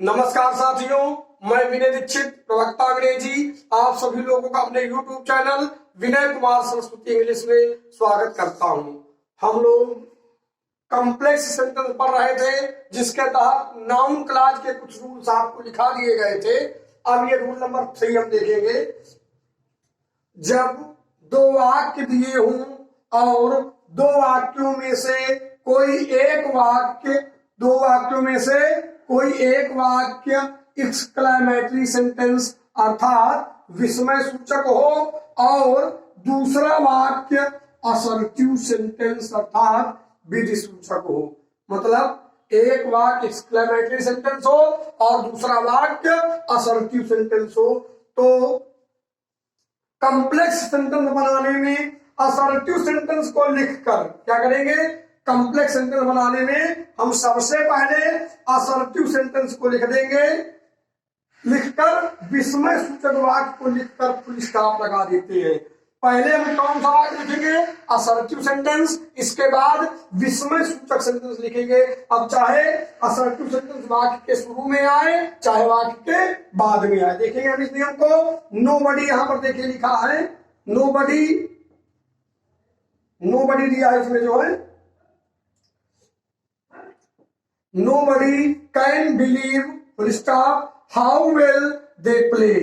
नमस्कार साथियों, मैं विनय दीक्षित प्रवक्ता अंग्रेजी आप सभी लोगों का अपने YouTube channel Vinay Kumar Saraswati English में स्वागत करता हूं। हम लोग कॉम्प्लेक्स सेंटेंस पढ़ रहे थे जिसके तहत नाउन क्लॉज के कुछ रूल्स आपको लिखा दिए गए थे। अब ये रूल नंबर 3 हम देखेंगे। जब दो वाक्य दिए हों और दो वाक्यों में से कोई एक वाक्य एक्सक्लेमेटरी सेंटेंस अर्थात विस्मय सूचक हो और दूसरा वाक्य असर्टिव सेंटेंस अर्थात विधि सूचक हो। मतलब एक वाक्य एक्सक्लेमेटरी सेंटेंस हो और दूसरा वाक्य असर्टिव सेंटेंस हो। तो कॉम्प्लेक्स सेंटेंस बनाने में असर्टिव सेंटेंस को लिखकर क्या करेंगे? कॉम्प्लेक्स सेंटेंस बनाने में हम सबसे पहले असर्टिव सेंटेंस को लिख देंगे, लिखकर विस्मय सूचक वाक्य को लिखकर फुल स्टॉप लगा देते हैं। पहले हम कौन सा वाक्य लिखेंगे? Assertive sentence. इसके बाद विस्मय सूचक सेंटेंस लिखेंगे। अब चाहे असर्टिव सेंटेंस वाक्य के शुरू में आए चाहे वाक्य के बाद में आए। देखेंगे हम इस नियम को। नोबडी यहां पर देखिए लिखा है, नोबडी दिया है इसमें जो है, nobody can believe full stop how well they play।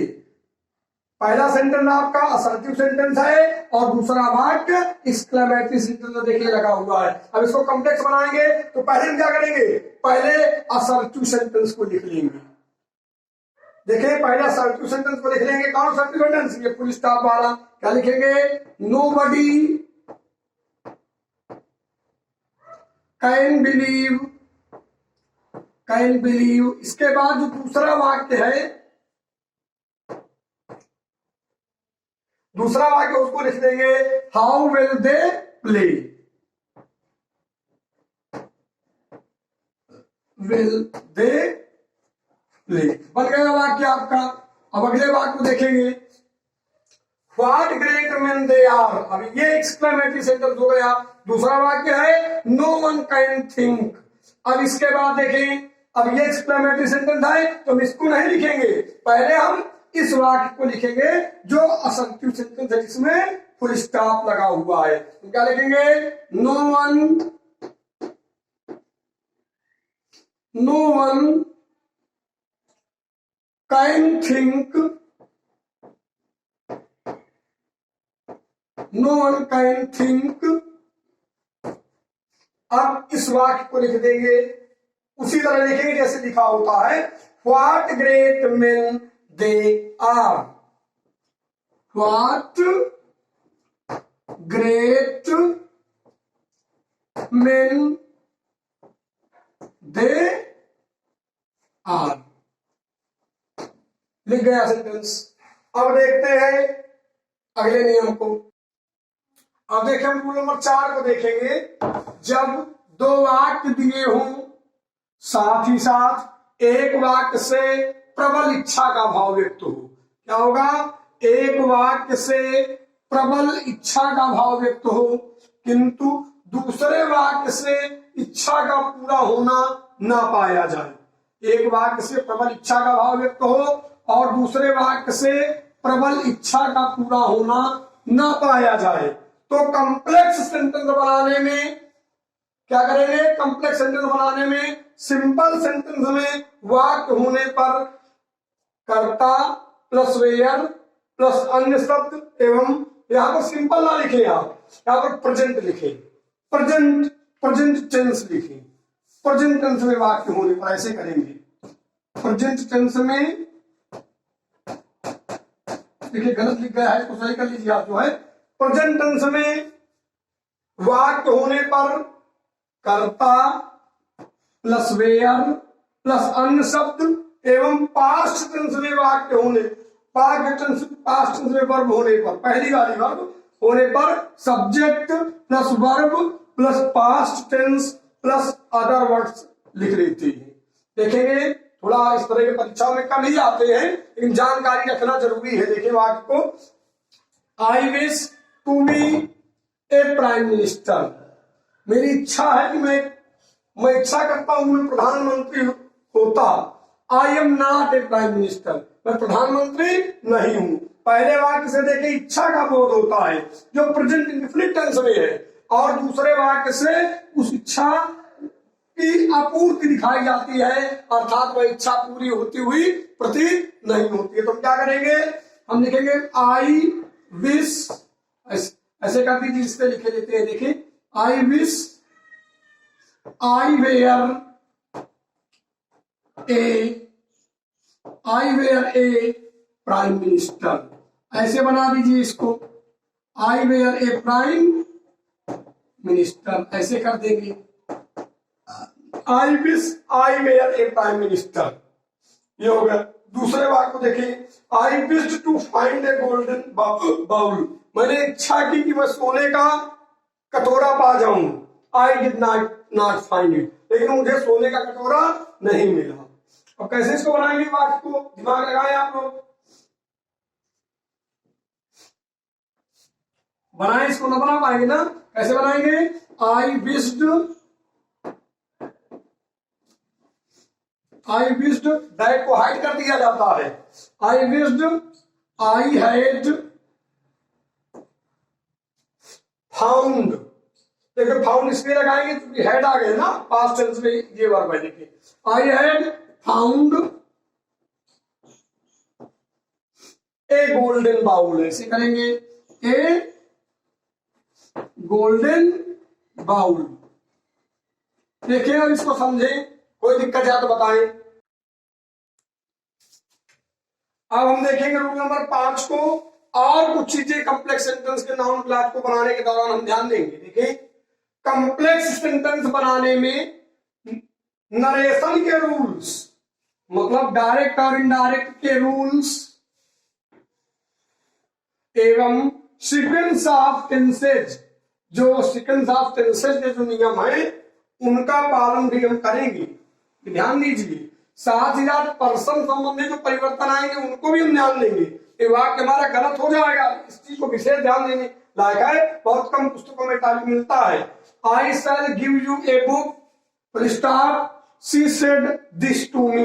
पहला सेंटेंस आपका असर्टिव सेंटेंस है और दूसरा वाक्य एक्सक्लेमेटरी सेंटेंस देखिए लगा हुआ है। अब इसको कॉम्प्लेक्स बनाएंगे तो पहले हम क्या करेंगे? पहले असर्टिव सेंटेंस को लिख लेंगे। देखिए पहले असर्टिव सेंटेंस को लिख लेंगे। कौन असर्टिव सेंटेंस? ये फुल स्टॉप वाला। क्या लिखेंगे? nobody can believe। इसके बाद जो दूसरा वाक्य है, दूसरा वाक्य उसको लिख देंगे how will they play. Will they play बन गया वाक्य आपका। अब अगले वाक्य को देखेंगे। What great men they are. अब ये एक्सक्लेमेटरी सेंटेंस हो गया। दूसरा वाक्य है नो वन कैन थिंक। अब इसके बाद देखें, अब ये एक्सक्लेमेटरी सेंटेंस है तो हम इसको नहीं लिखेंगे, पहले हम इस वाक्य को लिखेंगे जो असर्टिव सेंटेंस है जिसमें फुल स्टॉप लगा हुआ है। तो क्या लिखेंगे? No one can think, no one can think. अब इस वाक्य को लिख देंगे उसी तरह लिखेंगे जैसे लिखा होता है। What great men they are. What great men they are. लिख गया सेंटेंस। अब देखते हैं अगले नियम को। अब देखें हम रूल नंबर 4 को देखेंगे। जब दो वाक्य दिए हों साथ ही साथ एक वाक्य से प्रबल इच्छा का भाव व्यक्त हो। क्या होगा? एक वाक्य से प्रबल इच्छा का भाव व्यक्त हो किंतु दूसरे वाक्य से इच्छा का पूरा होना ना पाया जाए। एक वाक्य से प्रबल इच्छा का भाव व्यक्त हो और दूसरे वाक्य से प्रबल इच्छा का पूरा होना ना पाया जाए तो कॉम्प्लेक्स सेंटेंस बनाने में क्या करेंगे? कॉम्प्लेक्स सेंटेंस बनाने में सिंपल सेंटेंस में वाक्य होने पर कर्ता प्लस वेयर प्लस अन्य शब्द एवं यहां पर सिंपल ना लिखे, आप यहां पर प्रेजेंट लिखे, प्रेजेंट टेंस लिखे। प्रेजेंट टेंस में वाक्य होने पर ऐसे करेंगे। प्रेजेंट टेंस में देखिए गलत लिख गया है, इसको सही कर लीजिए आप। जो है प्रेजेंट टेंस में वाक्य होने पर कर्ता प्लस वेयर प्लस अन्य शब्द एवं पास्ट टेंस में वाक्य होने, पास्ट टेंस में वर्ब होने पर, पहली वाली वर्ब होने पर subject plus verb plus past tens plus other words लिख लेते हैं। देखेंगे थोड़ा इस तरह के परीक्षा में कम ही आते हैं लेकिन जानकारी रखना जरूरी है। देखिए वाक्य को। I wish to be a prime minister. मेरी इच्छा है कि मैं इच्छा करता हूं मैं प्रधानमंत्री होता। I am not a prime minister, मैं प्रधानमंत्री नहीं हूं। पहले वाक्य से देखिए इच्छा का बोध होता है जो प्रेजेंट इंडेफिनिट टेंस में है, और दूसरे वाक्य से उस इच्छा की आपूर्ति दिखाई जाती है, अर्थात वह इच्छा पूरी होती हुई प्रतीत नहीं होती है। तो हम क्या करेंगे, हम लिखेंगे आई विश, ऐसे कर दीजिए, इस पे लिखे देते हैं। देखिए I wish I were a prime minister, ऐसे बना दीजिए इसको, I were a prime minister, ऐसे कर देंगे। I wish I were a prime minister, ये हो गया। दूसरे वाक्य को देखिए, I wish to find a golden bowl, मैंने इच्छा की कि मैं सोने का कटोरा पा जाऊं। I did not find it, लेकिन मुझे सोने का कटोरा नहीं मिला। अब कैसे इसको बनाएंगे वाक्य को, दिमाग लगाएं आप लोग, बनाएं इसको, ना बना पाएंगे ना, कैसे बनाएंगे। आई विश्ड दैट को हाइड कर दिया जाता है। आई विश्ड आई हैड फाउंड, देखिए फाउंड इसलिए लगाएंगे क्योंकि हेड आ गए ना, पास्ट टेंस में ये वर्ब है। देखिए I had found a golden bowl, ऐसे करेंगे, ए गोल्डन बाउल। देखिए और इसको समझें, कोई दिक्कत है तो बताएं। अब हम देखेंगे रूल नंबर 5 को, और कुछ चीजें कॉम्प्लेक्स सेंटेंस के नाउन क्लॉज को बनाने के दौरान हम ध्यान देंगे। देखिए कॉम्प्लेक्स सेंटेंस बनाने में नरेशन के रूल्स, मतलब डायरेक्ट और इनडायरेक्ट के रूल्स, एवं सीक्वेंस ऑफ टेंसेज, जो सीक्वेंस ऑफ टेंसेज के जो नियम है उनका पालन भी हम करेंगे, ध्यान दीजिए। साथ ही साथ पर्सन संबंधी जो परिवर्तन आएंगे उनको भी हम ध्यान देंगे। ये वाक्य हमारा गलत हो जाएगा, इस चीज को विशेष ध्यान देने लायक है, बहुत कम पुस्तकों में टाइप मिलता है। I shall give you a book stop she said this to me.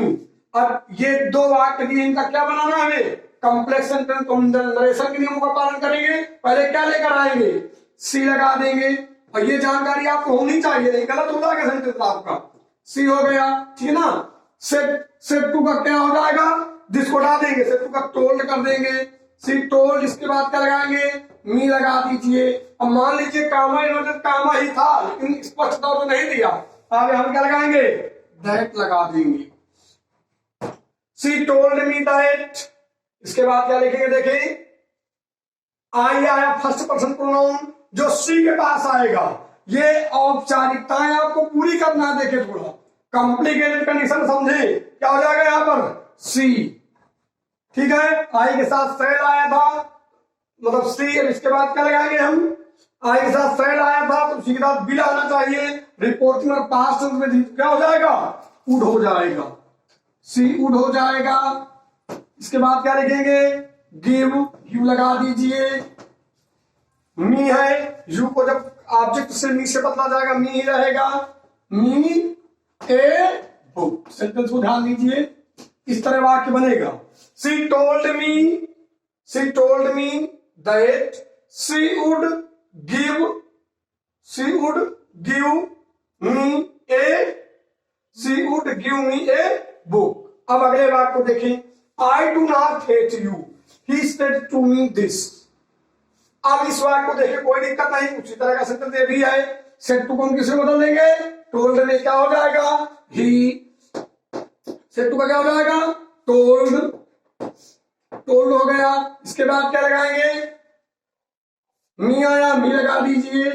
अब ये दो वाक्य दिए, इनका क्या बनाना है हमें, कॉम्प्लेक्स सेंटेंस। तो नरेशन के नियमों का पालन करेंगे, पहले क्या लेकर आएंगे, सी लगा देंगे, और ये जानकारी आपको होनी चाहिए, नहीं गलत हो जाएगा सेंटेंस आपका। सी हो गया, ठीक है ना। सेट टू का क्या हो जाएगा, दिस को हटा देंगे, सेट टू का टोल्ड कर देंगे, सी टोल्ड। इसके बाद क्या लगाएंगे, मी लगा दीजिए। अब मान लीजिए कामा इन्होंने कामा ही था लेकिन स्पष्ट तौर पर नहीं दिया, अब हम क्या लगाएंगे, दैट लगा देंगे। सी टोल्ड मी दैट, इसके बाद क्या लिखेंगे, देखिए आई आया फर्स्ट पर्सन प्रोनाउन, जो सी के पास आएगा। ये औपचारिकताएं आपको पूरी करना है। देखिए थोड़ा कॉम्प्लिकेटेड कंडीशन समझे, क्या हो जाएगा यहाँ पर, सी, ठीक है। आई के साथ सेल आया था, मतलब सी। अब इसके बाद क्या लगाएंगे हम, आई के साथ सेल आया था तो सी के साथ बिल आना चाहिए। रिपोर्टिंग और पास्ट टेंस में क्या हो जाएगा, वुड हो जाएगा, सी वुड हो जाएगा। इसके बाद क्या लिखेंगे, गिव, यू लगा दीजिए। मी है, यू को जब ऑब्जेक्ट से मी से बदला जाएगा मी ही रहेगा। मी ए बुक, सेंटेंस को ध्यान दीजिए, इस तरह वाक्य बनेगा। She told me that she would give me a book. अब अगले वाक्य को देखिए, I do not hate you, he said to me this. अब इस वाक्य को देखिए, कोई दिक्कत नहीं, उसी तरह का सेंटेंस ये भी है। सेड टू को हम किसे बदल देंगे, टोल्ड में क्या हो जाएगा, ही। सेड टू का क्या हो जाएगा, टोल्ड हो गया। इसके बाद क्या लगाएंगे, मी आया, मी लगा दीजिए,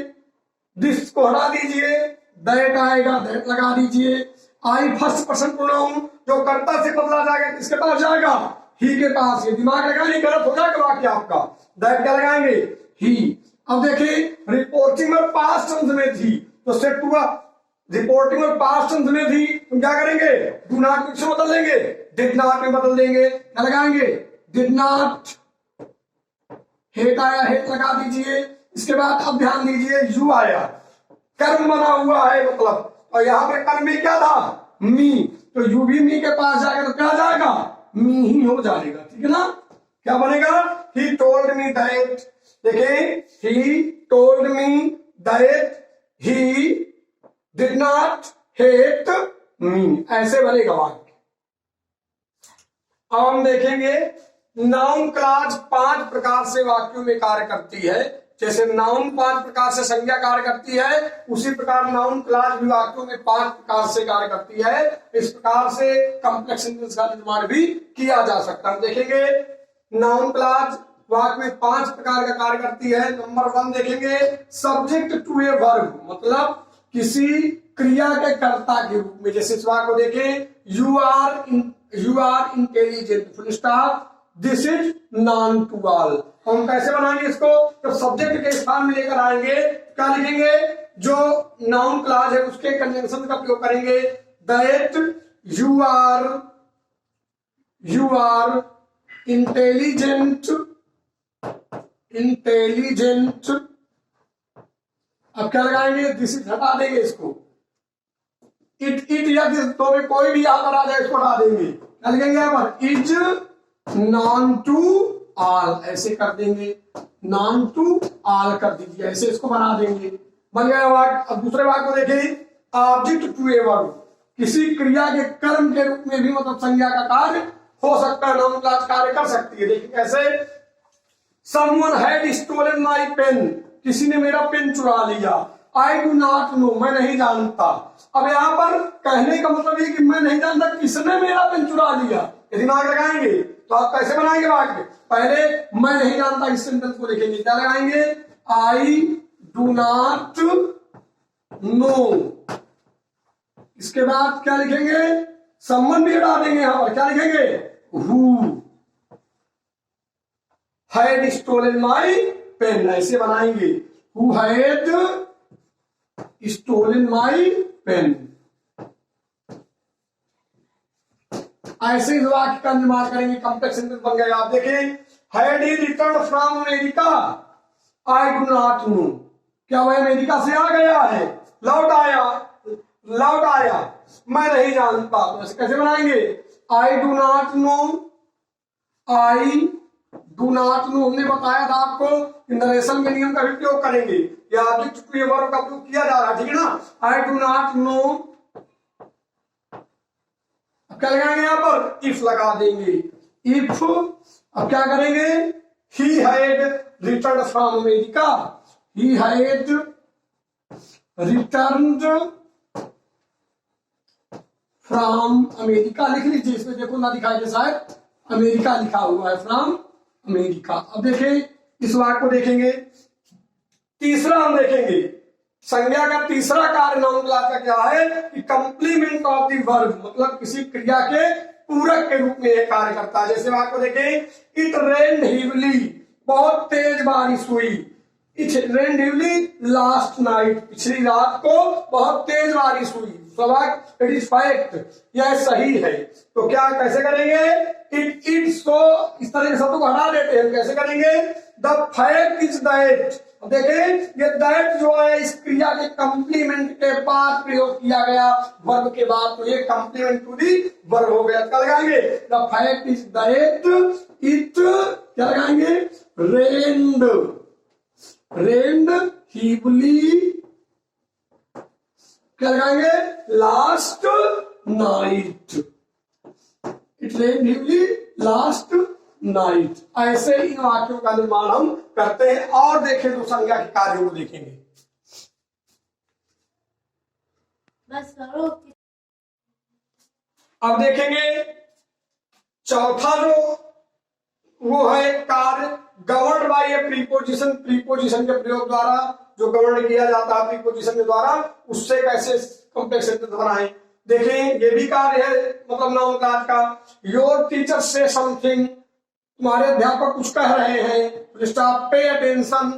दिस को हटा दीजिए, दैट आएगा, दैट लगा दीजिए। आई फर्स्ट पर्सन प्रोनाउन, जो कर्ता से बदला जाएगा किसके पास जाएगा, ही के पास। ये दिमाग लगाने गलत हो जाएगा वाक्य आपका। दैट क्या लगाएंगे, ही। अब देखिए रिपोर्टिंग और पास्ट टेंस में थी तो सेट टू का रिपोर्टिंग और पास्ट टेंस में थी, तुम क्या करेंगे, डू नॉट किससे बदल देंगे, डिड नॉट में बदल देंगे। क्या लगाएंगे, डिड नॉट। हेट आया, हेट लगा दीजिए। इसके बाद अब ध्यान दीजिए, यू आया, कर्म बना हुआ है मतलब, और यहाँ पे कर्म में क्या था, मी। तो यू भी मी के पास जाएगा तो क्या जाएगा, मी ही हो जाएगा, ठीक है ना। क्या बनेगा, ही टोल्ड मी दैट, देखिए he told me that he did not hate me, ऐसे बनेगा वाक्य। अब हम देखेंगे नाउन क्लॉज 5 प्रकार से वाक्यों में कार्य करती है। जैसे नाउन 5 प्रकार से संज्ञा कार्य करती है, उसी प्रकार नाउन क्लॉज भी वाक्यों में 5 प्रकार से कार्य करती है। इस प्रकार से कॉम्प्लेक्स सेंटेंस का निर्माण भी किया जा सकता है। देखेंगे नाउन क्लॉज वाक्य में 5 प्रकार का कार्य करती है। नंबर 1 देखेंगे सब्जेक्ट टू ए वर्ब, मतलब किसी क्रिया के कर्ता के रूप में। जैसे इस वाक्य को देखें, you are intelligent, full stop, this is known to all. हम कैसे बनाएंगे इसको, जब सब्जेक्ट के स्थान में लेकर आएंगे क्या लिखेंगे, जो नाउन क्लॉज है उसके कंजंक्शन का प्रयोग करेंगे। दैट यू आर इंटेलिजेंट, अब क्या लगाएंगे, दिस इज हटा देंगे इसको, इट या दिस दो में कोई भी यहां पर आ जाए इसको हटा देंगे। क्या लिखेंगे यहां पर, इज नॉन टू ऑल, ऐसे कर देंगे, नॉन टू ऑल कर दीजिए, ऐसे इसको बना देंगे, बन गया वाक्य। अब दूसरे वाक्य को देखिए, ऑब्जेक्ट टू ए वर्ब, किसी क्रिया के कर्म के रूप में भी मतलब संज्ञा का कार्य हो सकता है, नाउन क्लॉज कार्य कर सकती है। देखिए कैसे, someone had stolen my pen, किसी ने मेरा पेन चुरा लिया। आई डू नॉट नो, मैं नहीं जानता। अब यहाँ पर कहने का मतलब ये कि मैं नहीं जानता किसने मेरा पेन चुरा लिया, ये दिमाग लगाएंगे तो आप कैसे बनाएंगे वाक्य, पहले मैं नहीं जानता इस सेंटेंस को लिखेंगे, क्या लगाएंगे, आई डू नॉट नो, इसके बाद क्या लिखेंगे, समवन भी हटा देंगे, यहां पर क्या लिखेंगे, who had stolen my pen, ऐसे बनाएंगे, who had stolen my pen. ऐसे इस वाक्य का निर्माण करेंगे, कॉम्प्लेक्स सेंटेंस बन गया। आप देखें, had he return from America, I do not know, क्या वह अमेरिका से आ गया है, लौट आया, मैं नहीं जानता। तो ऐसे कैसे बनाएंगे, आई डू नॉट नो, हमने बताया था आपको नरेशन के नियम का भी प्रयोग करेंगे, या ऑब्जेक्ट टू ए वर्ब का प्रयोग किया जा रहा है, ठीक है ना। आई डू नॉट नो, अब क्या लगाएंगे यहां पर, इफ लगा देंगे, इफ, अब क्या करेंगे, he had return from America, he had returned from America, लिख लीजिए, इसमें देखो ना दिखाई दे शायद, अमेरिका लिखा हुआ है, फ्रॉम अमेरिका। अब देखें इस वाक्य को देखेंगे, तीसरा हम देखेंगे संज्ञा का तीसरा कार्य नाउन क्लॉज का क्या है कि कंप्लीमेंट ऑफ द वर्ब, मतलब किसी क्रिया के पूरक के रूप में यह कार्य करता है। जैसे वाक्य को देखें, इट रेन्ड हेवीली, बहुत तेज बारिश हुई, it rained heavily last night, पिछली रात को बहुत तेज बारिश हुई। स्वाभाविक, इट इज फैक्ट, यह सही है। तो क्या कैसे करेंगे, इट सो, इस तरह के शब्दों को हटा देते हैं, कैसे करेंगे, द फैक्ट इज दैट, देखें ये दैट जो है इस क्रिया के कंप्लीमेंट के बाद प्रयोग किया गया वर्ब के बाद, तो ये कंप्लीमेंट टू दी वर्ब हो गया। क्या लगाएंगे, the fact is that it, क्या लगाएंगे, रेन्ड हीवली, क्या लगाएंगे, last night, it rained heavily last night. ऐसे इन वाक्यों का निर्माण हम करते हैं। और देखें तो संज्ञा के कार्यों को देखेंगे, बस करो। अब देखेंगे चौथा जो वो है कार्य govern by A preposition, preposition के प्रयोग द्वारा जो गवर्न किया जाता है प्रीपोजिशन के द्वारा, उससे कैसे कॉम्प्लेक्स सेंटेंस बनाएं। देखें ये भी कार्य है मतलब नाउन क्लॉज का, योर टीचर से समथिंग, तुम्हारे अध्यापक कुछ कह रहे हैं, स्टॉप, पे अटेंशन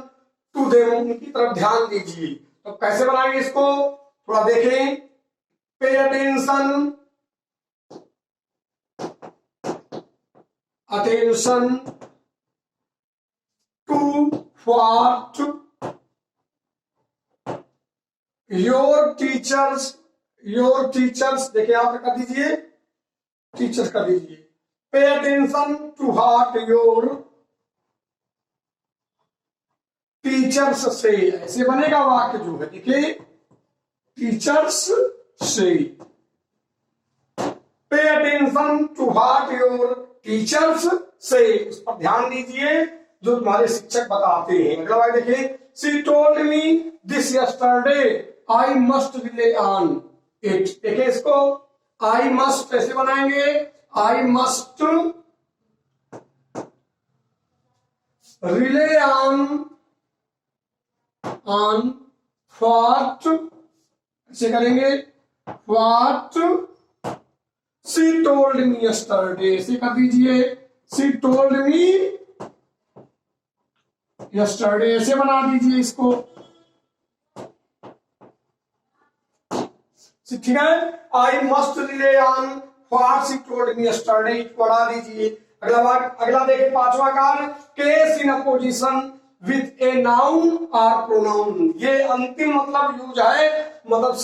टू देम, उनकी तरफ ध्यान दीजिए। तो कैसे बनाएंगे इसको, थोड़ा देखें, pay attention to what your teachers, देखिए आप कर दीजिए, टीचर्स का दीजिए। Pay attention to heart your teachers से, ऐसे बनेगा वाक्य जो है, देखिए टीचर्स से। Pay attention to heart your teachers से, उस पर ध्यान दीजिए जो तुम्हारे शिक्षक बताते हैं। अगला वाक्य देखिए, she told me this yesterday I must relay on it. देखिए इसको आई मस्ट कैसे बनाएंगे, I must relay on what, ऐसे करेंगे what she told me yesterday, ऐसे कर दीजिए शी टोल्ड मी यस्टरडे, ऐसे बना दीजिए इसको, ठीक है। I must relay on what she told me yesterday बढ़ा दीजिए। अगला देखिए पांचवा कार्य, case in opposition with a noun और प्रोनाउन। ये अंतिम मतलब यूज है, मतलब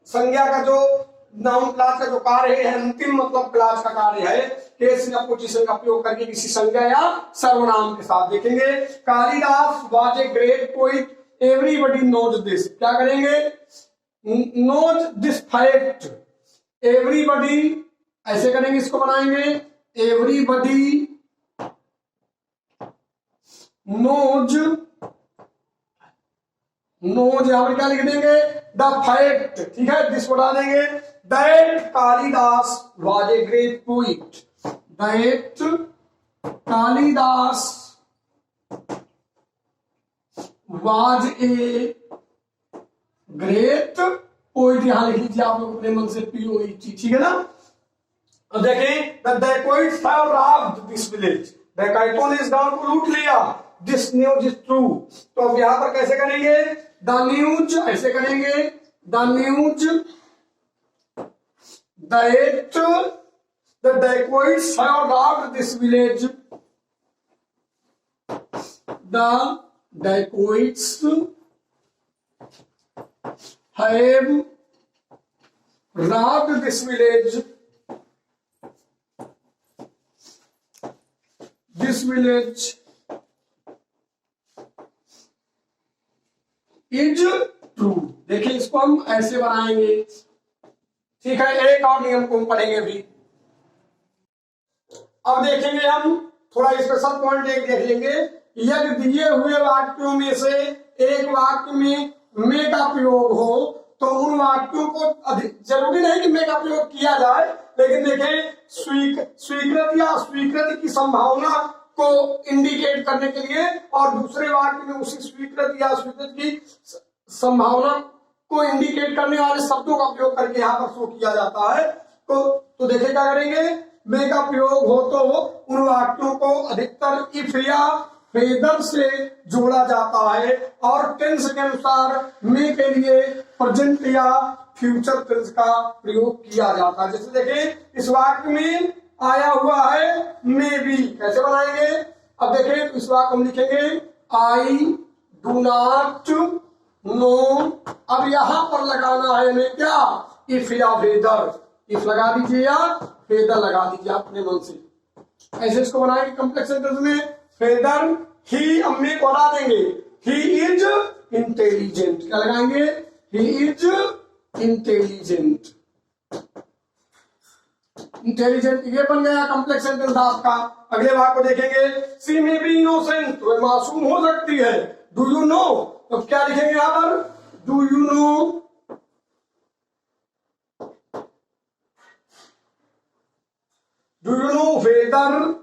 संज्ञा का जो नाउन क्लास का जो कार्य है, अंतिम मतलब क्लास का कार्य है। केस इन अपोजिशन का प्रयोग करके किसी संज्ञा या सर्वनाम के साथ देखेंगे। Kalidas was a great poet, everybody knows this, क्या करेंगे, नोज दिस फैक्ट, एवरीबडी ऐसे करेंगे, इसको बनाएंगे एवरीबडी नोज, नोज यहां पर क्या लिख देंगे, द फैक्ट, ठीक है, दिस बढ़ा देंगे, that Kalidas was a great poet, that Kalidas was a great poet, यहां लिख लीजिए आप लोग अपने मन से POET, ठीक है ना। अब देखें, the dacoits have robbed this village, डकैतों ने इस गांव को लूट लिया, दिस न्यूज इज ट्रू। तो अब यहां पर कैसे करेंगे, द न्यूज ऐसे करेंगे, the news that the dacoits have robbed this village, the dacoits have robbed this village, this village is true। देखिए इसको हम ऐसे बनाएंगे, ठीक है। एक और नियम को हम पढ़ेंगे अभी। अब देखेंगे हम थोड़ा स्पेशल पॉइंट एक देख लेंगे। यदि दिए हुए वाक्यों में से एक वाक्य में मे का प्रयोग हो तो उन वाक्यों को जरूरी नहीं कि मे का प्रयोग किया जाए, लेकिन देखें स्वीकृति या अस्वीकृति की संभावना को इंडिकेट करने के लिए और दूसरे वाक्य में उसी स्वीकृति या अस्वीकृति की संभावना को इंडिकेट करने वाले शब्दों का प्रयोग करके यहाँ पर शो किया जाता है। तो देखिए क्या करेंगे, मे का प्रयोग हो तो उन वाक्यों को अधिकतर इफ या वेदर से जोड़ा जाता है और टेंस के अनुसार मे के लिए प्रेजेंट या फ्यूचर टेंस का प्रयोग किया जाता है। जैसे देखिए इस वाक्य में आया हुआ है मे बी, कैसे बनाएंगे, अब देखिए तो इस वाक्य हम लिखेंगे आई डू नॉट नो। अब यहां पर लगाना है हमें क्या, इफ या वेदर, इफ लगा दीजिए या वेदर लगा दीजिए अपने मन से, ऐसे इसको बनाएंगे कॉम्प्लेक्स सेंटेंस में। वेदर ही, अब में को हटा देंगे, ही इज इंटेलिजेंट, क्या लगाएंगे, ही इज इंटेलिजेंट, इंटेलिजेंट ये बन गया कॉम्प्लेक्स सेंटेंस आपका। अगले भाग को देखेंगे, सी मे बी इनोसेंट, वह मासूम हो सकती है। डू यू नो, तो क्या लिखेंगे यहां पर, do you know, do you know whether,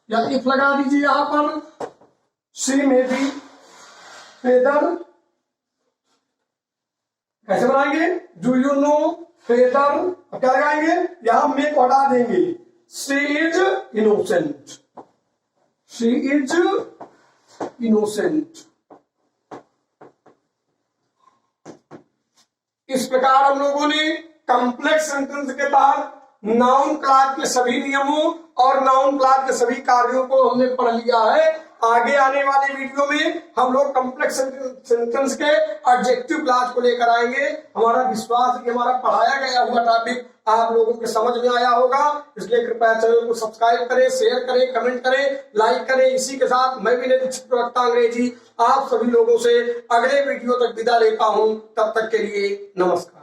या इफ लगा दीजिए यहां पर, सी मे बी वेदर, कैसे बनाएंगे, डू यू नो वेदर, क्या लगाएंगे, यहां में को हटा देंगे, she is innocent, she is innocent. इस प्रकार हम लोगों ने कॉम्प्लेक्स सेंटेंस के तहत नाउन क्लॉज के सभी नियमों और नाउन क्लॉज के सभी कार्यों को हमने पढ़ लिया है। आगे आने वाले वीडियो में हम लोग कॉम्प्लेक्स सेंटेंस के एडजेक्टिव क्लॉज को लेकर आएंगे। हमारा विश्वास है कि हमारा पढ़ाया गया हुआ टॉपिक आप लोगों के समझ में आया होगा, इसलिए कृपया चैनल को सब्सक्राइब करें, शेयर करें, कमेंट करें, लाइक करें। इसी के साथ मैं भी दीक्षित प्रवक्ता अंग्रेजी आप सभी लोगों से अगले वीडियो तक विदा लेता हूं। तब तक के लिए नमस्कार।